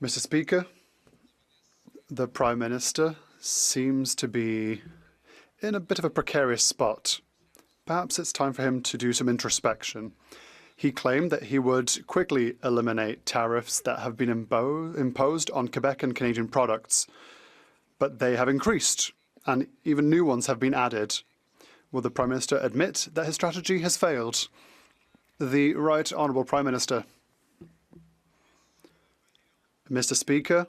Mr. Speaker, the Prime Minister seems to be in a bit of a precarious spot. Perhaps it's time for him to do some introspection. He claimed that he would quickly eliminate tariffs that have been imposed on Quebec and Canadian products, but they have increased, and even new ones have been added. Will the Prime Minister admit that his strategy has failed? The Right Honourable Prime Minister. Mr. Speaker,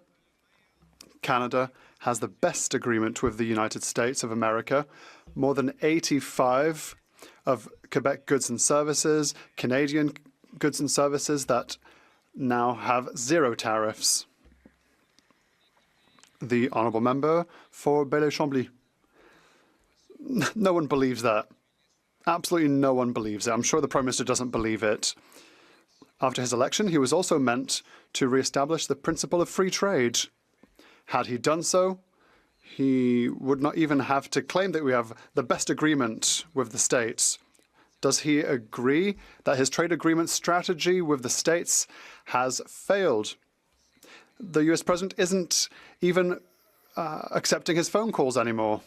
Canada has the best agreement with the United States of America. More than 85 of Quebec goods and services, Canadian goods and services that now have zero tariffs. The Honourable Member for Belleuil-Chambly. No one believes that. Absolutely no one believes it. I'm sure the Prime Minister doesn't believe it. After his election, he was also meant to re-establish the principle of free trade. Had he done so, he would not even have to claim that we have the best agreement with the States. Does he agree that his trade agreement strategy with the States has failed? The US President isn't even accepting his phone calls anymore.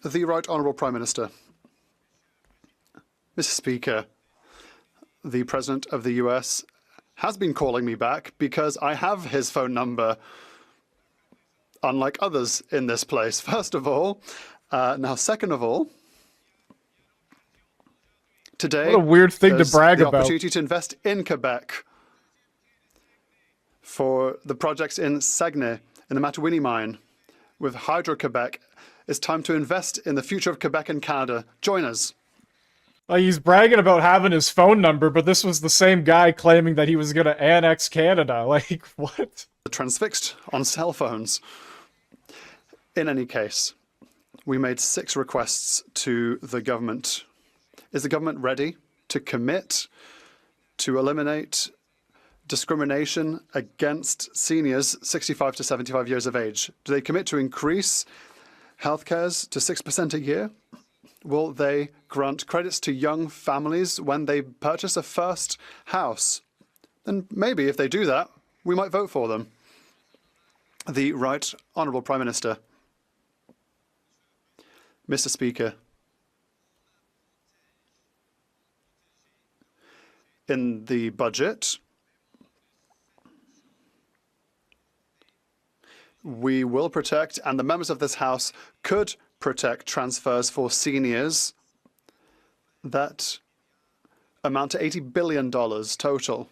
The Right Honourable Prime Minister. Mr. Speaker, the President of the US has been calling me back because I have his phone number, unlike others in this place. First of all, now second of all, today, what a weird thing to brag the about. Opportunity to invest in Quebec for the projects in Saguenay, in the Matawini mine, with Hydro-Quebec. It's time to invest in the future of Quebec and Canada. Join us. Like, he's bragging about having his phone number, but this was the same guy claiming that he was going to annex Canada. Like, what? Transfixed on cell phones. In any case, we made 6 requests to the government. Is the government ready to commit to eliminate discrimination against seniors 65 to 75 years of age? Do they commit to increase healthcares to 6% a year? Will they grant credits to young families when they purchase a first house? And maybe if they do that, we might vote for them. The Right Honourable Prime Minister. Mr. Speaker, in the budget, we will protect, and the members of this House could protect transfers for seniors that amount to $80 billion total.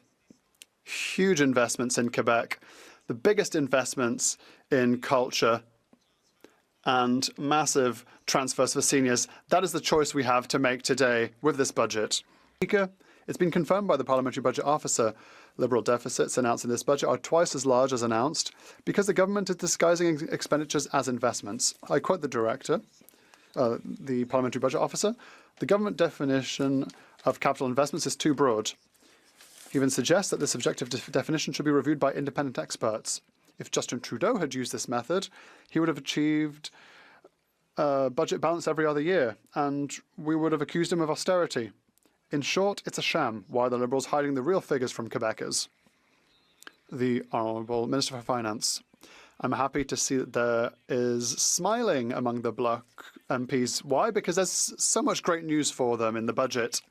Huge investments in Quebec, the biggest investments in culture, and massive transfers for seniors. That is the choice we have to make today with this budget. Speaker, it's been confirmed by the Parliamentary Budget Officer. Liberal deficits announced in this budget are twice as large as announced because the government is disguising expenditures as investments. I quote the director, the Parliamentary Budget Officer, the government definition of capital investments is too broad. He even suggests that this objective definition should be reviewed by independent experts. If Justin Trudeau had used this method, he would have achieved budget balance every other year, and we would have accused him of austerity. In short, it's a sham. Why are the Liberals hiding the real figures from Quebecers? The Honourable Minister for Finance. I'm happy to see that there is smiling among the Bloc MPs. Why? Because there's so much great news for them in the budget.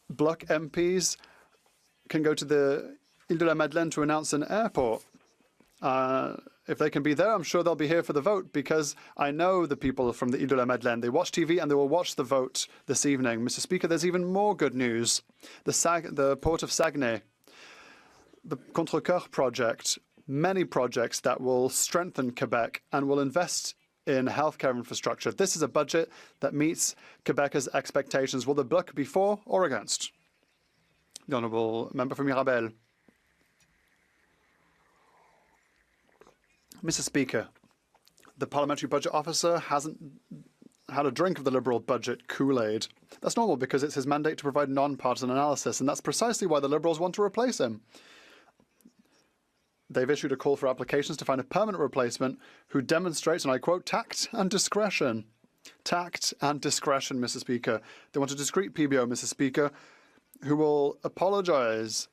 Bloc MPs can go to the Ile de la Madeleine to announce an airport. If they can be there, I'm sure they'll be here for the vote because I know the people from the Ile de la Madeleine. They watch TV and they will watch the vote this evening. Mr. Speaker, there's even more good news. The port of Saguenay, the Contrecoeur project, many projects that will strengthen Quebec and will invest in healthcare infrastructure. This is a budget that meets Quebecers' expectations. Will the Bloc be for or against? The Honourable Member for Mirabel. Mr. Speaker, the Parliamentary Budget Officer hasn't had a drink of the Liberal budget Kool-Aid. That's normal because it's his mandate to provide non-partisan analysis, and that's precisely why the Liberals want to replace him. They've issued a call for applications to find a permanent replacement who demonstrates, and I quote, tact and discretion. Tact and discretion, Mr. Speaker. They want a discreet PBO, Mr. Speaker, who will apologize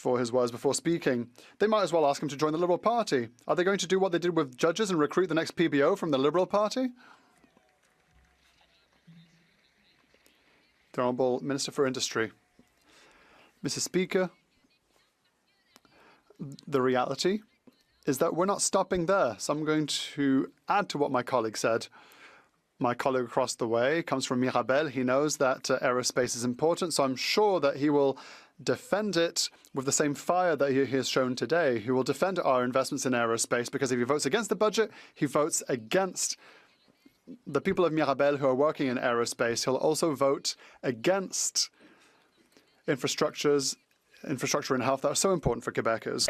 for his words before speaking. They might as well ask him to join the Liberal Party. Are they going to do what they did with judges and recruit the next PBO from the Liberal Party? The Honourable Minister for Industry. Mr. Speaker, the reality is that we're not stopping there. So I'm going to add to what my colleague said. My colleague across the way comes from Mirabel. He knows that aerospace is important, so I'm sure that he will defend it with the same fire that he has shown today. He will defend our investments in aerospace because if he votes against the budget, he votes against the people of Mirabel who are working in aerospace. He'll also vote against infrastructure and health that are so important for Quebecers.